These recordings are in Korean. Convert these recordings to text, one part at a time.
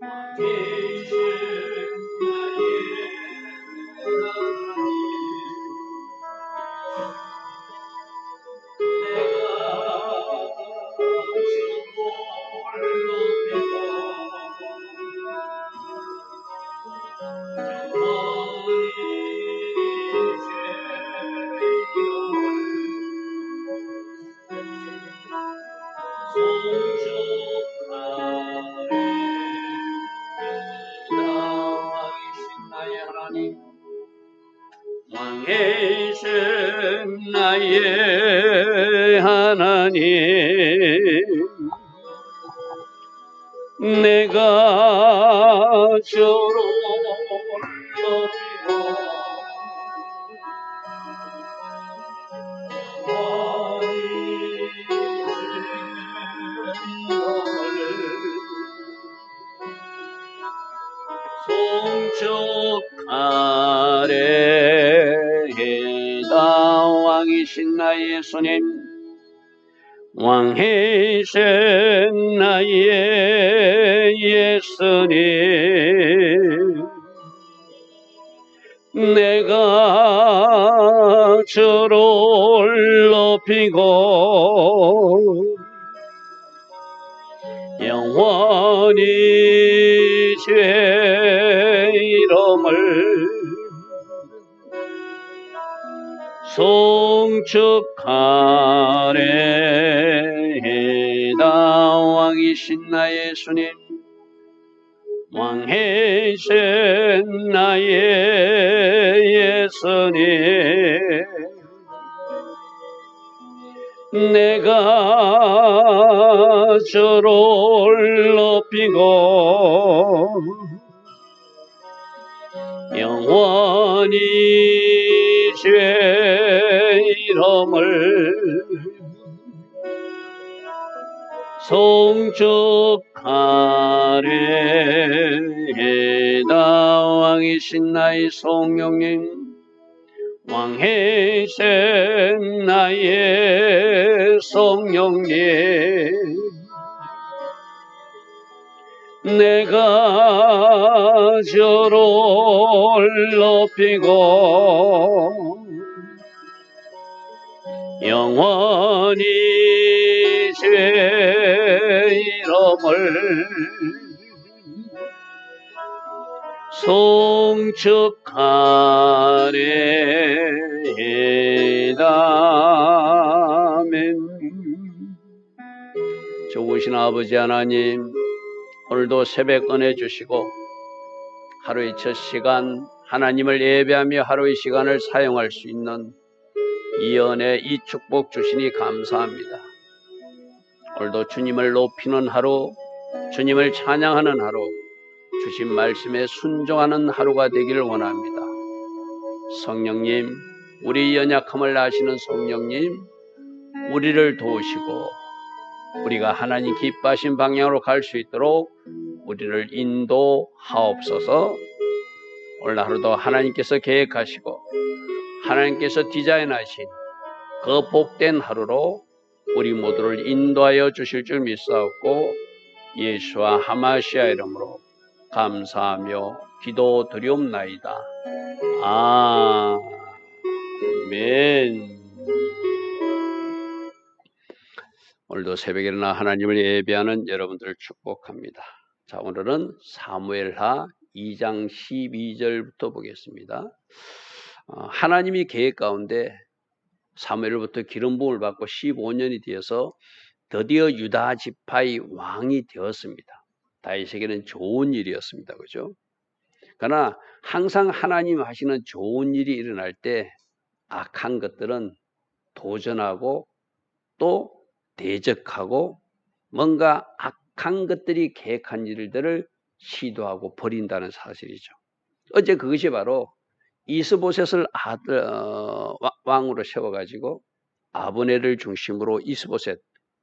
계신 나의 하나님, 왕이신 나의 하나님, 내가 주로 높이고 송축하래다. 왕이신 나의 예수님, 왕이신 나의 예수님, 내가 주를 높이고 영원히 주의 이름을 송축하래다. 왕이신 나의 예수님, 왕이신 나의 예수님, 내가 주를 높이고 영원히 주의 이름을 송축하래다. 왕이신 나의 성령님, 왕이신 나의 성령님, 내가 주를 높이고 영원히 주의 이름을 송축하래다. 아멘. 좋으신 아버지 하나님, 오늘도 새벽 은혜 주시고 하루의 첫 시간 하나님을 예배하며 하루의 시간을 사용할 수 있는 이 은혜, 이 축복 주시니 감사합니다. 오늘도 주님을 높이는 하루, 주님을 찬양하는 하루, 주신 말씀에 순종하는 하루가 되기를 원합니다. 성령님, 우리 연약함을 아시는 성령님, 우리를 도우시고 우리가 하나님 기뻐하신 방향으로 갈 수 있도록 우리를 인도하옵소서. 오늘 하루도 하나님께서 계획하시고 하나님께서 디자인하신 그 복된 하루로 우리 모두를 인도하여 주실 줄 믿사옵고 예수와 하마시아 이름으로 감사하며 기도드리옵나이다. 아멘. 오늘도 새벽에 일어나 하나님을 예배하는 여러분들을 축복합니다. 자, 오늘은 사무엘하 2장 12절부터 보겠습니다. 하나님이 계획 가운데 사무엘로부터 기름 부음을 받고 15년이 되어서 드디어 유다 지파의 왕이 되었습니다. 다윗에게는 좋은 일이었습니다. 그죠? 그러나 항상 하나님 하시는 좋은 일이 일어날 때 악한 것들은 도전하고 또 대적하고 뭔가 악한 것들이 계획한 일들을 시도하고 버린다는 사실이죠. 어제 그것이 바로 이스보셋을 왕으로 세워가지고 아브넬을 중심으로 이스보셋,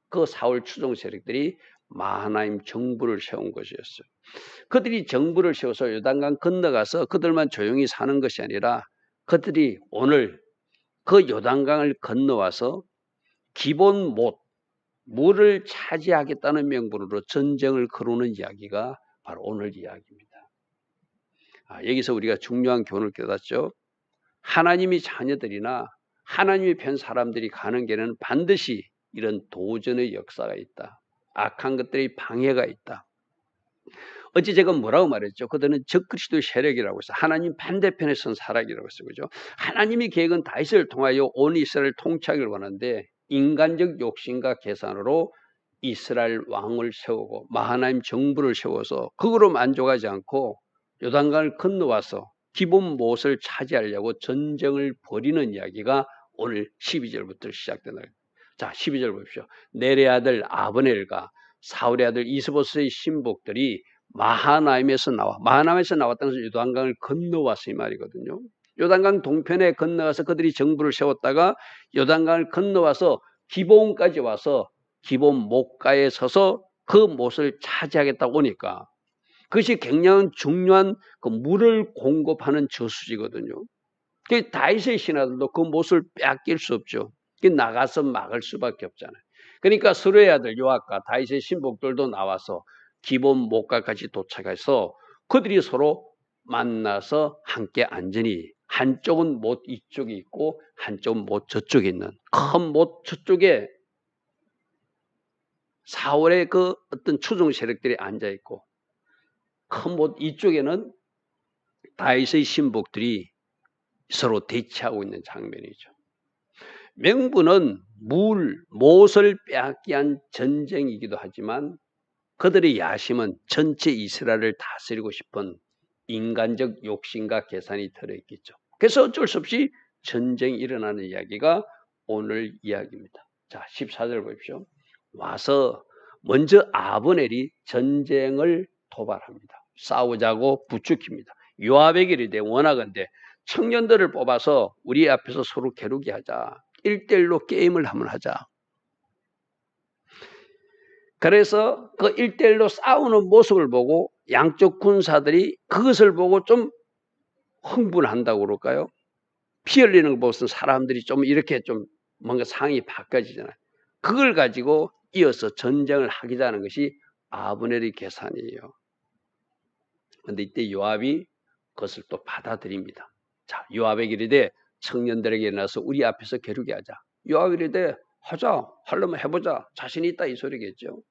그 사울 추종 세력들이 마하나임 정부를 세운 것이었어요. 그들이 정부를 세워서 요단강 건너가서 그들만 조용히 사는 것이 아니라 그들이 오늘 그 요단강을 건너와서 기본 물을 차지하겠다는 명분으로 전쟁을 거르는 이야기가 바로 오늘 이야기입니다. 여기서 우리가 중요한 교훈을 깨닫죠. 하나님의 자녀들이나 하나님의 편 사람들이 가는 길에는 반드시 이런 도전의 역사가 있다. 악한 것들의 방해가 있다. 어제 제가 뭐라고 말했죠? 그들은 적그리스도의 세력이라고 해서 하나님 반대편에 선 사람이라고 했어요. 그죠? 하나님의 계획은 다윗을 통하여 온 이스라엘을 통치하기를 원하는데 인간적 욕심과 계산으로 이스라엘 왕을 세우고 마하나임 정부를 세워서 그거로 만족하지 않고 요단강을 건너와서 기본 못을 차지하려고 전쟁을 벌이는 이야기가 오늘 12절부터 시작되는 거예요. 자, 12절 보십시오. 넬의 아들 아브넬과 사울의 아들 이스보스의 신복들이 마하나임에서 나왔다는 것은 요단강을 건너와서 이 말이거든요. 요단강 동편에 건너와서 그들이 정부를 세웠다가 요단강을 건너와서 기본까지 와서 기본 못가에 서서 그 못을 차지하겠다고 오니까 그것이 굉장히 중요한 그 물을 공급하는 저수지거든요. 그 다윗의 신하들도 그 못을 빼앗길 수 없죠. 나가서 막을 수밖에 없잖아요. 그러니까 스루의 아들 요압과 다윗의 신복들도 나와서 기본 못가까지 도착해서 그들이 서로 만나서 함께 안전히 한쪽은 못 이쪽에 있고 한쪽은 못 저쪽에 있는 큰 못 저쪽에 사울의 그 어떤 추종 세력들이 앉아 있고 큰 못 이쪽에는 다윗의 신복들이 서로 대치하고 있는 장면이죠. 명분은 못을 빼앗기 위한 전쟁이기도 하지만 그들의 야심은 전체 이스라엘을 다스리고 싶은 인간적 욕심과 계산이 들어있겠죠. 그래서 어쩔 수 없이 전쟁이 일어나는 이야기가 오늘 이야기입니다. 자, 14절 보십시오. 와서 먼저 아브넬이 전쟁을 도발합니다. 싸우자고 부추깁니다. 요압에게 이르되 원하건대 청년들을 뽑아서 우리 앞에서 서로 겨루게 하자. 1대1로 게임을 한번 하자. 그래서 그 1대1로 싸우는 모습을 보고 양쪽 군사들이 그것을 보고 좀 흥분한다고 그럴까요? 피 흘리는 걸 보고서 사람들이 좀 이렇게 좀 뭔가 상이 바꿔지잖아요. 그걸 가지고 이어서 전쟁을 하기자는 것이 아브넬의 계산이에요. 그런데 이때 요압이 그것을 또 받아들입니다. 자, 요압에게 이르되 청년들에게 일어나서 우리 앞에서 겨루게 하자. 요압이 이르되 하자. 하려면 해보자. 자신이 있다 이 소리겠죠.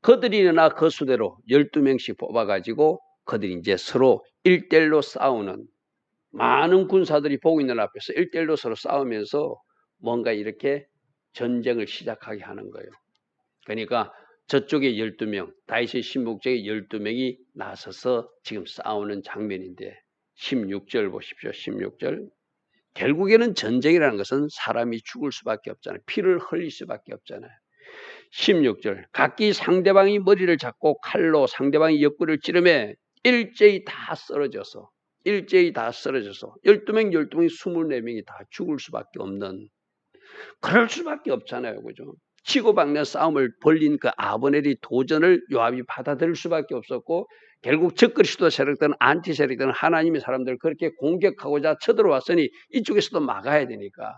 그들이 일어나 그 수대로 12명씩 뽑아가지고 그들이 이제 서로 1대1로 싸우는 많은 군사들이 보고 있는 앞에서 1대1로 서로 싸우면서 뭔가 이렇게 전쟁을 시작하게 하는 거예요. 그러니까 저쪽에 12명, 다윗의 신복 쪽에 12명이 나서서 지금 싸우는 장면인데 16절 보십시오. 16절. 결국에는 전쟁이라는 것은 사람이 죽을 수밖에 없잖아요. 피를 흘릴 수밖에 없잖아요. 16절. 각기 상대방이 머리를 잡고 칼로 상대방이 옆구리를 찌르매 일제히 다 쓰러져서 12명 24명이 다 죽을 수밖에 없는 그럴 수밖에 없잖아요. 그죠? 치고받는 싸움을 벌린 그 아브넬의 도전을 요압이 받아들일 수밖에 없었고 결국 적그리스도 세력들은 안티 세력들은 하나님의 사람들을 그렇게 공격하고자 쳐들어왔으니 이쪽에서도 막아야 되니까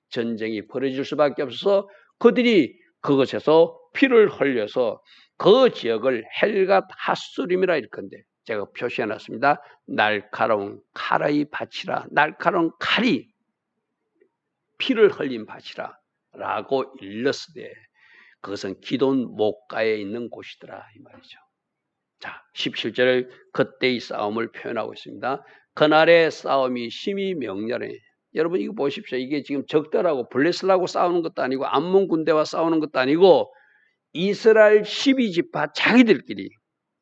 전쟁이 벌어질 수밖에 없어서 그들이 그것에서 피를 흘려서 그 지역을 헬갓 하수림이라 일건데 제가 표시해놨습니다. 날카로운 칼의 밭이라 날카로운 칼이 피를 흘린 밭이라 라고 일렀으되 그것은 기돈 목가에 있는 곳이더라 이 말이죠. 자, 17절에 그때의 싸움을 표현하고 있습니다. 그날의 싸움이 심히 명렬해. 여러분 이거 보십시오. 이게 지금 적들하고 블레셋하고 싸우는 것도 아니고 암몬 군대와 싸우는 것도 아니고 이스라엘 12지파 자기들끼리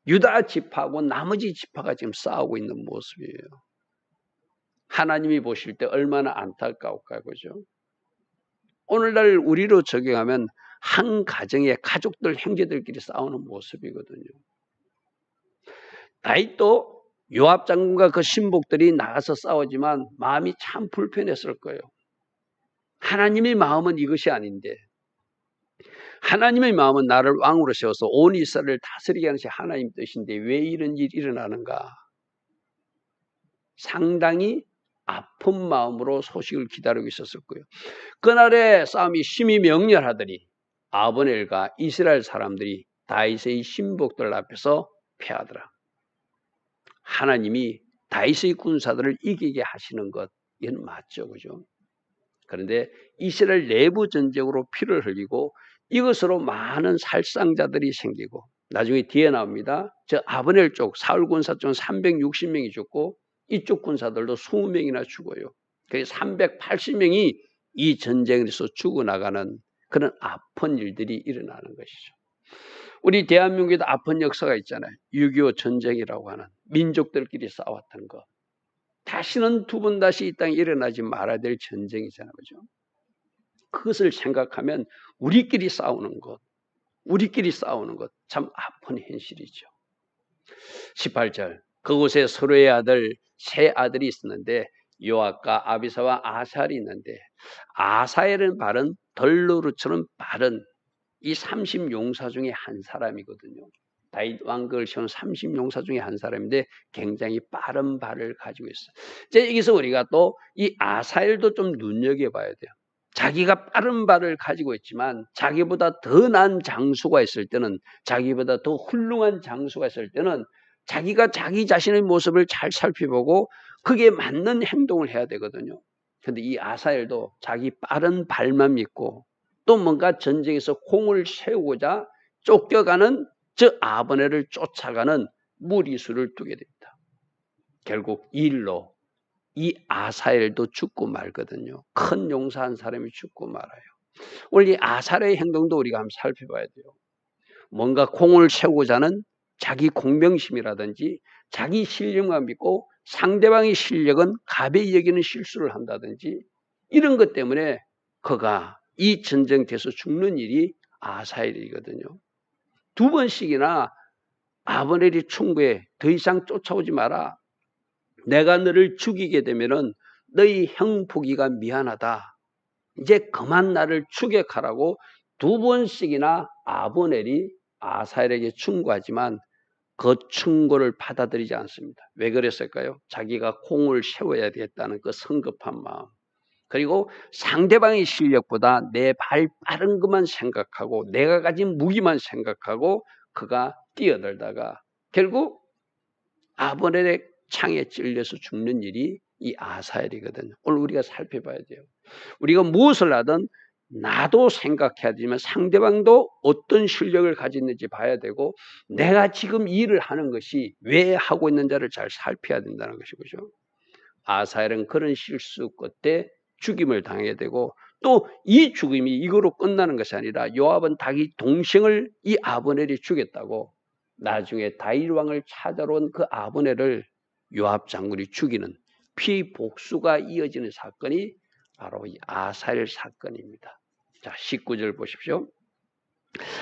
유다 지파하고 나머지 지파가 지금 싸우고 있는 모습이에요. 하나님이 보실 때 얼마나 안타까울까요? 그죠? 오늘날 우리로 적용하면 한 가정의 가족들, 형제들끼리 싸우는 모습이거든요. 다윗도 요압 장군과 그 신복들이 나가서 싸우지만 마음이 참 불편했을 거예요. 하나님의 마음은 이것이 아닌데 하나님의 마음은 나를 왕으로 세워서 온 이스라엘을 다스리게 하는 것이 하나님 뜻인데 왜 이런 일이 일어나는가? 상당히 아픈 마음으로 소식을 기다리고 있었을 거예요. 그날의 싸움이 심히 명렬하더니 아브넬과 이스라엘 사람들이 다윗의 신복들 앞에서 패하더라. 하나님이 다윗의 군사들을 이기게 하시는 것, 이건 맞죠, 그죠? 그런데 이스라엘 내부 전쟁으로 피를 흘리고 이것으로 많은 살상자들이 생기고 나중에 뒤에 나옵니다. 저 아브넬 쪽 사울 군사 쪽 360명이 죽고 이쪽 군사들도 20명이나 죽어요. 그래서 380명이 이 전쟁에서 죽어나가는 그런 아픈 일들이 일어나는 것이죠. 우리 대한민국에도 아픈 역사가 있잖아요. 6.25 전쟁이라고 하는 민족들끼리 싸웠던 거. 다시는 두 번 다시 이 땅에 일어나지 말아야 될 전쟁이잖아요. 그죠? 그것을 생각하면 우리끼리 싸우는 것 참 아픈 현실이죠. 18절 그곳에 서로의 아들 세 아들이 있었는데 요압과 아비사와 아사엘이 있는데 아사엘은 발은 덜루르처럼 빠른 이 30용사 중에 한 사람이거든요. 다윗 왕국을 세운 30용사 중에 한 사람인데 굉장히 빠른 발을 가지고 있어요. 이제 여기서 우리가 또 이 아사엘도 좀 눈여겨봐야 돼요. 자기가 빠른 발을 가지고 있지만 자기보다 더 나은 장수가 있을 때는 자기보다 더 훌륭한 장수가 있을 때는 자기가 자기 자신의 모습을 잘 살펴보고 그게 맞는 행동을 해야 되거든요. 그런데 이 아사엘도 자기 빠른 발만 믿고 또 뭔가 전쟁에서 공을 세우고자 쫓겨가는 저 아브넬을 쫓아가는 무리수를 두게 됩니다. 결국 이 일로 이 아사엘도 죽고 말거든요. 큰 용사한 사람이 죽고 말아요. 오늘 이 아사엘의 행동도 우리가 한번 살펴봐야 돼요. 뭔가 공을 세우고자 하는 자기 공명심이라든지 자기 실력만 믿고 상대방의 실력은 가벼이 여기는 실수를 한다든지 이런 것 때문에 그가 이 전쟁터에서 죽는 일이 아사엘이거든요. 두 번씩이나 아브넬이 충고해 더 이상 쫓아오지 마라. 내가 너를 죽이게 되면은 너희 형 보기가 미안하다. 이제 그만 나를 추격하라고 두 번씩이나 아브넬이 아사엘에게 충고하지만 그 충고를 받아들이지 않습니다. 왜 그랬을까요? 자기가 공을 세워야 되겠다는 그 성급한 마음. 그리고 상대방의 실력보다 내 발 빠른 것만 생각하고 내가 가진 무기만 생각하고 그가 뛰어들다가 결국 아브넬의 창에 찔려서 죽는 일이 이 아사엘이거든요. 오늘 우리가 살펴봐야 돼요. 우리가 무엇을 하든 나도 생각해야 되지만 상대방도 어떤 실력을 가졌는지 봐야 되고 내가 지금 일을 하는 것이 왜 하고 있는지를 잘 살펴야 된다는 것이죠. 아사엘은 그런 실수 끝에 죽임을 당하게 되고 또 이 죽임이 이거로 끝나는 것이 아니라 요압은 자기 동생을 이 아브넬이 죽였다고 나중에 다윗 왕을 찾아러 온 그 아브넬을 요압 장군이 죽이는 피복수가 이어지는 사건이 바로 이 아사엘 사건입니다. 자, 19절 보십시오.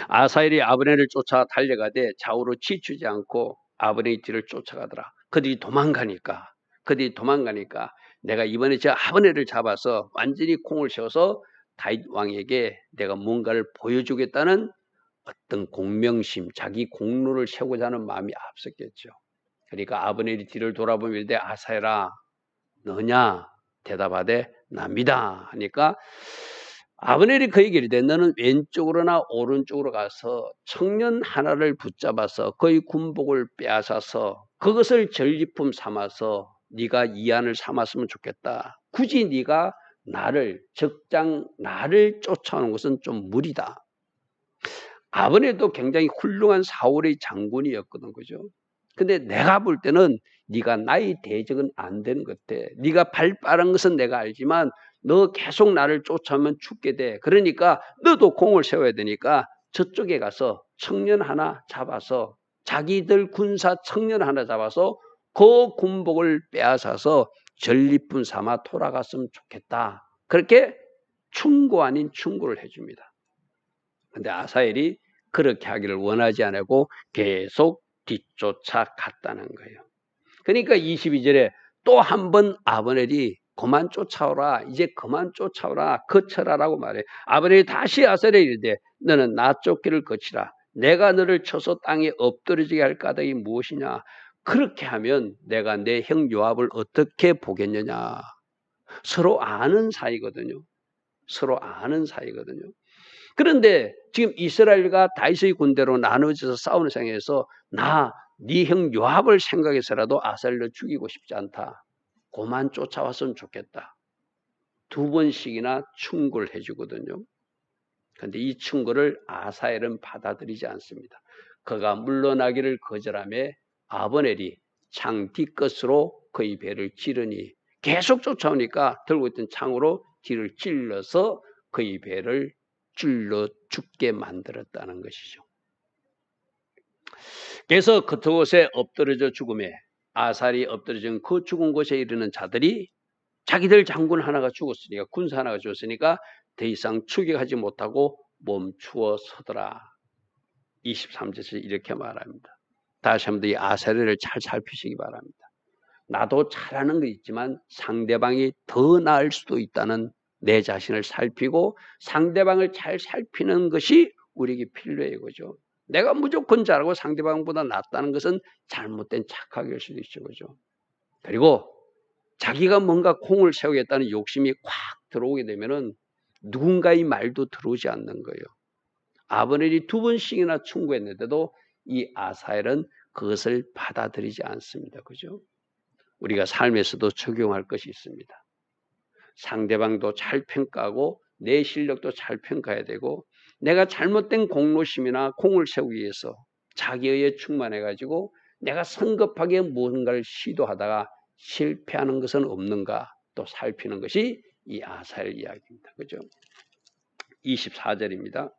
아사엘이 아브넬을 쫓아 달려가되 좌우로 지추지 않고 아브넬의 뒤를 쫓아가더라. 그들이 도망가니까 내가 이번에 저 아브넬을 잡아서 완전히 공을 세워서 다윗 왕에게 내가 뭔가를 보여주겠다는 어떤 공명심, 자기 공로를 세우고자 하는 마음이 앞섰겠죠. 그러니까 아브넬이 뒤를 돌아보며 이르되 아사엘아 너냐? 대답하되 납니다 하니까 아브넬이 그에게 이르되 너는 왼쪽으로나 오른쪽으로 가서 청년 하나를 붙잡아서 그의 군복을 빼앗아서 그것을 전리품 삼아서 네가 이안을 삼았으면 좋겠다. 굳이 네가 나를 쫓아오는 것은 좀 무리다. 아브넬도 굉장히 훌륭한 사울의 장군이었거든, 그죠? 근데 내가 볼 때는 네가 나의 대적은 안 되는 것 같아. 네가 발 빠른 것은 내가 알지만 너 계속 나를 쫓아오면 죽게 돼. 그러니까 너도 공을 세워야 되니까 저쪽에 가서 청년 하나 잡아서 자기들 군사 청년 하나 잡아서 그 군복을 빼앗아서 전리품 삼아 돌아갔으면 좋겠다. 그렇게 충고 아닌 충고를 해줍니다. 근데 아사엘이 그렇게 하기를 원하지 않고 계속 뒤쫓아갔다는 거예요. 그러니까 22절에 또 한 번 아브넬이 그만 쫓아오라. 이제 그만 쫓아오라. 거쳐라라고 말해. 아브넬이 다시 아사엘에게 이르되 너는 나 쫓기를 거치라. 내가 너를 쳐서 땅에 엎드러지게 할 까닭이 무엇이냐. 그렇게 하면 내가 내 형 요압을 어떻게 보겠느냐. 서로 아는 사이거든요. 그런데 지금 이스라엘과 다윗의 군대로 나눠져서 싸우는 상황에서 나 네 형 요압을 생각해서라도 아살을 죽이고 싶지 않다. 그만 쫓아왔으면 좋겠다. 2번씩이나 충고를 해주거든요. 그런데 이 충고를 아사엘은 받아들이지 않습니다. 그가 물러나기를 거절하며 아브넬이 창 뒤끝으로 그의 배를 찌르니 계속 쫓아오니까 들고 있던 창으로 뒤를 찔러서 그의 배를 찔러 죽게 만들었다는 것이죠. 그래서 그곳에 엎드러져 죽음에 아살이 엎드러진 그 죽은 곳에 이르는 자들이 자기들 장군 하나가 죽었으니까 군사 하나가 죽었으니까 더 이상 추격하지 못하고 멈추어 서더라. 23절에서 이렇게 말합니다. 다시 한번 이 아사리를 잘 살피시기 바랍니다. 나도 잘하는 거 있지만 상대방이 더 나을 수도 있다는 내 자신을 살피고 상대방을 잘 살피는 것이 우리에게 필요해요. 그죠? 내가 무조건 잘하고 상대방보다 낫다는 것은 잘못된 착각일 수도 있죠. 그죠? 그리고 자기가 뭔가 공을 세우겠다는 욕심이 꽉 들어오게 되면은 누군가의 말도 들어오지 않는 거예요. 아브넬이 2번씩이나 충고했는데도 이 아사엘은 그것을 받아들이지 않습니다. 그죠? 우리가 삶에서도 적용할 것이 있습니다. 상대방도 잘 평가하고 내 실력도 잘 평가해야 되고 내가 잘못된 공로심이나 공을 세우기 위해서 자기의에 충만해가지고 내가 성급하게 무언가를 시도하다가 실패하는 것은 없는가 또 살피는 것이 이 아사엘 이야기입니다. 그죠? 24절입니다.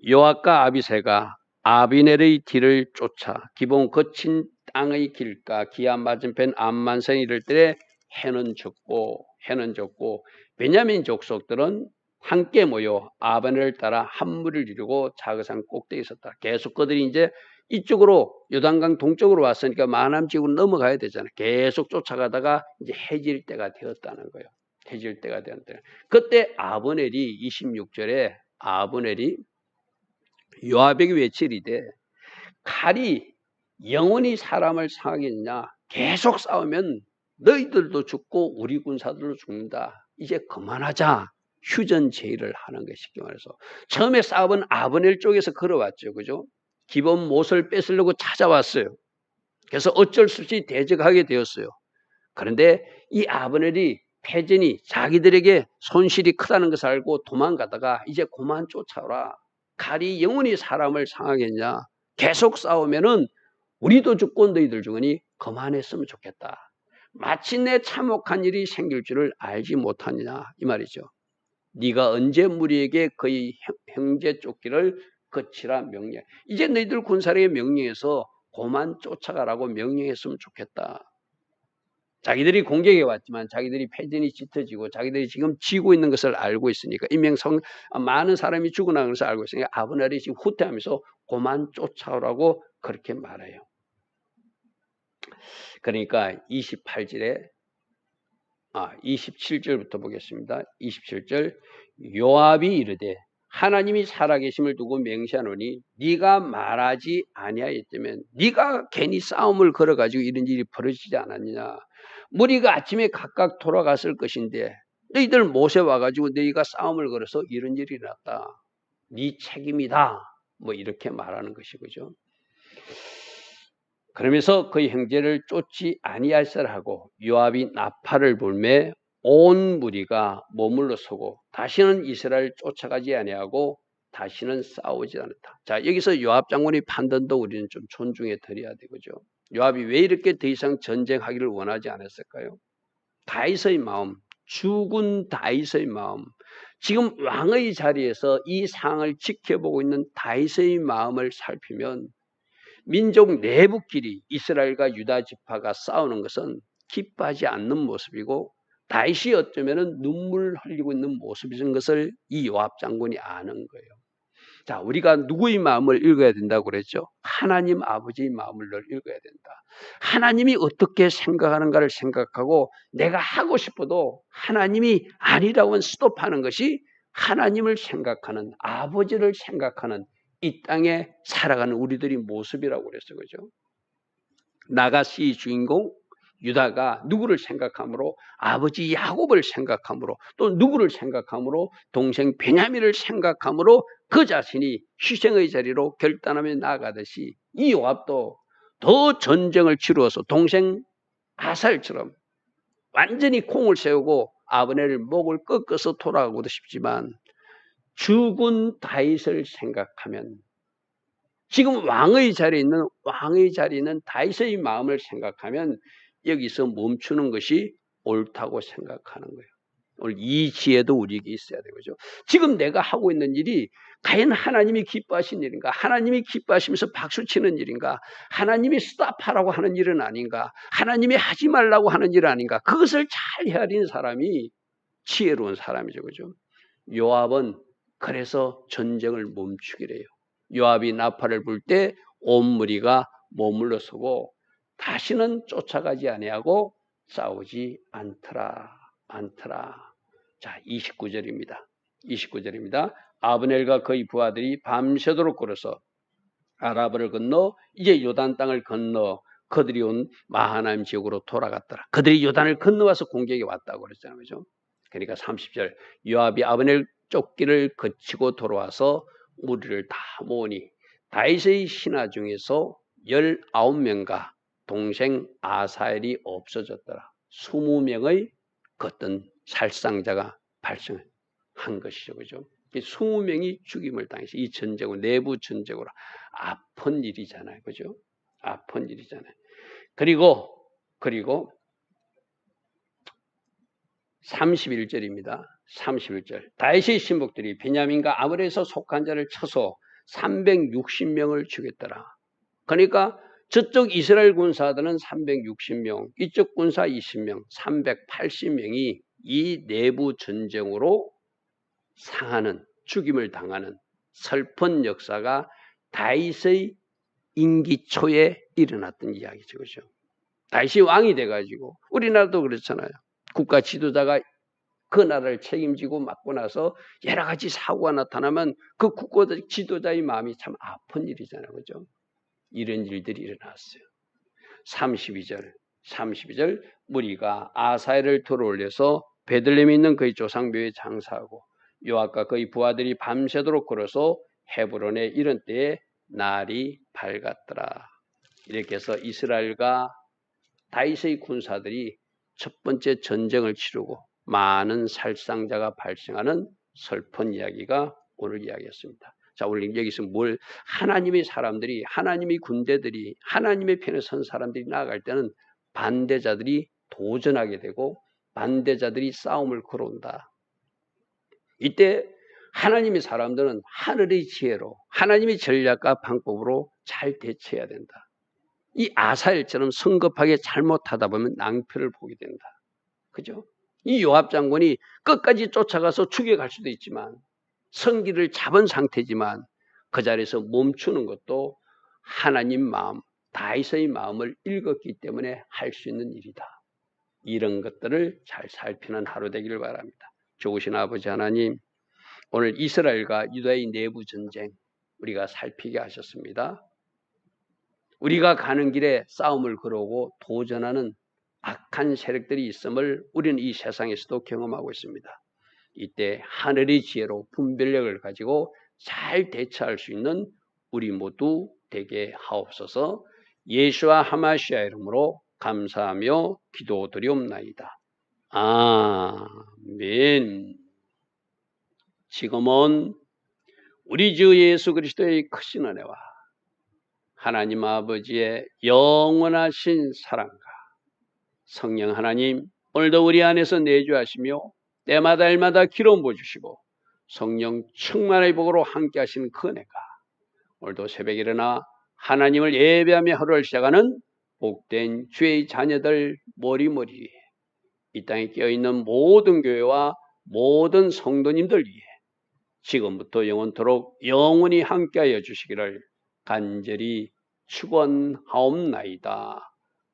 요압과 아비새가 아비넬의 뒤를 쫓아 기본 거친 땅의 길가 기아 맞은편 암만성에 이를 때 해는 졌고 베냐민 족속들은 함께 모여 아비넬을 따라 한 무리를 이루고 자그산 꼭대기에 섰다. 계속 그들이 이제 이쪽으로 요단강 동쪽으로 왔으니까 마하나임 지구로 넘어가야 되잖아요. 계속 쫓아가다가 이제 해질 때가 되었다는 거예요. 해질 때가 되었다. 그때 아브넬이 26절에 아브넬이 요압에게 외치리되 칼이 영원히 사람을 상하겠느냐? 계속 싸우면 너희들도 죽고 우리 군사들도 죽는다. 이제 그만하자. 휴전 제의를 하는 것이 쉽게 말해서 처음에 싸움은 아브넬 쪽에서 걸어왔죠. 그죠? 기본 못을 뺏으려고 찾아왔어요. 그래서 어쩔 수 없이 대적하게 되었어요. 그런데 이 아브넬이 패전이 자기들에게 손실이 크다는 것을 알고 도망가다가 이제 그만 쫓아오라. 칼이 영원히 사람을 상하겠냐? 계속 싸우면은 우리도 죽고 너희들 죽으니 그만했으면 좋겠다. 마침내 참혹한 일이 생길 줄을 알지 못하느냐 이 말이죠. 네가 언제 무리에게 그의 형제 쫓기를 거치라 명령. 이제 너희들 군사에게 명령해서 그만 쫓아가라고 명령했으면 좋겠다. 자기들이 공격해 왔지만 자기들이 패전이 짙어지고 자기들이 지금 지고 있는 것을 알고 있으니까 많은 사람이 죽어나가는 것을 알고 있으니까 아브넬이 지금 후퇴하면서 그만 쫓아오라고 그렇게 말해요. 그러니까 27절부터 보겠습니다. 27절 요압이 이르되 하나님이 살아계심을 두고 맹세하노니 네가 말하지 아니하였다면 네가 괜히 싸움을 걸어가지고 이런 일이 벌어지지 않았느냐. 무리가 아침에 각각 돌아갔을 것인데 너희들 못에 와가지고 너희가 싸움을 걸어서 이런 일이 났다. 네 책임이다. 뭐 이렇게 말하는 것이죠. 그러면서 그 형제를 쫓지 아니할세라 하고 요압이 나팔을 불매 온 무리가 머물러 서고 다시는 이스라엘 쫓아가지 아니하고 다시는 싸우지 않았다. 자, 여기서 요압 장군의 판단도 우리는 좀 존중해 드려야 되죠. 요압이 왜 이렇게 더 이상 전쟁하기를 원하지 않았을까요? 다윗의 마음, 죽은 다윗의 마음, 지금 왕의 자리에서 이 상황을 지켜보고 있는 다윗의 마음을 살피면 민족 내부끼리 이스라엘과 유다 지파가 싸우는 것은 기뻐하지 않는 모습이고 다윗이 어쩌면 눈물 흘리고 있는 모습인 것을 이 요압 장군이 아는 거예요. 자, 우리가 누구의 마음을 읽어야 된다고 그랬죠? 하나님 아버지의 마음을 읽어야 된다. 하나님이 어떻게 생각하는가를 생각하고 내가 하고 싶어도 하나님이 아니라고 스톱하는 것이 하나님을 생각하는 아버지를 생각하는 이 땅에 살아가는 우리들의 모습이라고 그랬어요. 그죠? 나가시 주인공 유다가 누구를 생각함으로 아버지 야곱을 생각함으로 또 누구를 생각함으로 동생 베냐민을 생각함으로 그 자신이 희생의 자리로 결단하며 나아가듯이 이 요압도 더 전쟁을 치루어서 동생 아살처럼 완전히 콩을 세우고 아브넬 목을 꺾어서 돌아가고도 싶지만 죽은 다윗을 생각하면 지금 왕의 자리에 있는 다윗의 마음을 생각하면 여기서 멈추는 것이 옳다고 생각하는 거예요. 오늘 이 지혜도 우리에게 있어야 되죠. 지금 내가 하고 있는 일이 과연 하나님이 기뻐하신 일인가? 하나님이 기뻐하시면서 박수치는 일인가? 하나님이 스탑하라고 하는 일은 아닌가? 하나님이 하지 말라고 하는 일은 아닌가? 그것을 잘 헤아리는 사람이 지혜로운 사람이죠. 그죠? 요압은 그래서 전쟁을 멈추기래요. 요압이 나팔을 불 때 온 무리가 머물러 서고 다시는 쫓아가지 아니하고 싸우지 않더라. 자, 29절입니다. 아브넬과 그의 부하들이 밤새도록 걸어서 아라바를 건너 이제 요단 땅을 건너 그들이 온 마하나임 지역으로 돌아갔더라. 그들이 요단을 건너와서 공격에 왔다고 그랬잖아요. 그죠? 그러니까 30절 요압이 아브넬 쫓기를 거치고 돌아와서 무리를 다 모으니 다윗의 신하 중에서 19명과 동생 아사엘이 없어졌더라. 20명의 어떤 살상자가 발생한 것이죠. 그죠? 20명이 죽임을 당해서 이 전쟁은 내부 전쟁으로 아픈 일이잖아요. 그죠? 아픈 일이잖아요. 그리고 31절입니다. 31절. 다윗의 신복들이 베냐민과 아므레에서 속한 자를 쳐서 360명을 죽였더라. 그러니까 저쪽 이스라엘 군사들은 360명, 이쪽 군사 20명, 380명이 이 내부 전쟁으로 상하는, 죽임을 당하는 슬픈 역사가 다윗의 임기 초에 일어났던 이야기죠. 그죠? 다윗이 왕이 돼가지고 우리나라도 그렇잖아요. 국가 지도자가 그 나라를 책임지고 맡고 나서 여러 가지 사고가 나타나면 그 국가 지도자의 마음이 참 아픈 일이잖아요. 그죠? 이런 일들이 일어났어요. 32절 무리가 아사엘을 들어올려서 베들레헴에 있는 그의 조상묘에 장사하고 요압과 그의 부하들이 밤새도록 걸어서 헤브론에 이른 때에 날이 밝았더라. 이렇게 해서 이스라엘과 다윗의 군사들이 첫 번째 전쟁을 치르고 많은 살상자가 발생하는 슬픈 이야기가 오늘 이야기였습니다. 자, 우리 여기서 하나님의 사람들이, 하나님의 군대들이, 하나님의 편에 선 사람들이 나아갈 때는 반대자들이 도전하게 되고 반대자들이 싸움을 걸어온다. 이때 하나님의 사람들은 하늘의 지혜로, 하나님의 전략과 방법으로 잘 대처해야 된다. 이 아사엘처럼 성급하게 잘못하다 보면 낭패를 보게 된다. 그죠? 이 요압 장군이 끝까지 쫓아가서 죽여갈 수도 있지만 성기를 잡은 상태지만 그 자리에서 멈추는 것도 하나님 마음, 다윗의 마음을 읽었기 때문에 할 수 있는 일이다. 이런 것들을 잘 살피는 하루 되기를 바랍니다. 좋으신 아버지 하나님, 오늘 이스라엘과 유다의 내부 전쟁 우리가 살피게 하셨습니다. 우리가 가는 길에 싸움을 걸어오고 도전하는 악한 세력들이 있음을 우리는 이 세상에서도 경험하고 있습니다. 이때 하늘의 지혜로 분별력을 가지고 잘 대처할 수 있는 우리 모두 되게 하옵소서. 예수와 하마시아 이름으로 감사하며 기도드리옵나이다. 아멘. 지금은 우리 주 예수 그리스도의 크신 은혜와 하나님 아버지의 영원하신 사랑과 성령 하나님 오늘도 우리 안에서 내주하시며 때마다 일마다 기름 부어주시고 성령 충만의 복으로 함께 하시는 그 은혜가 오늘도 새벽에 일어나 하나님을 예배하며 하루를 시작하는 복된 주의 자녀들 머리머리 이 땅에 깨어있는 모든 교회와 모든 성도님들 위해 지금부터 영원토록 영원히 함께하여 주시기를 간절히 축원하옵나이다.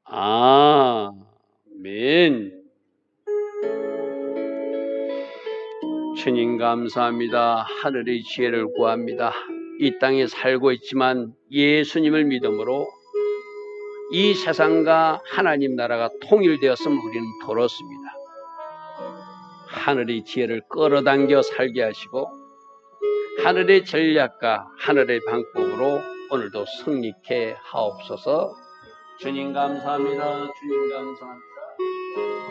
아멘. 주님 감사합니다. 하늘의 지혜를 구합니다. 이 땅에 살고 있지만 예수님을 믿음으로 이 세상과 하나님 나라가 통일되었음을 우리는 들었습니다. 하늘의 지혜를 끌어당겨 살게 하시고 하늘의 전략과 하늘의 방법으로 오늘도 승리케 하옵소서. 주님 감사합니다. 주님 감사합니다.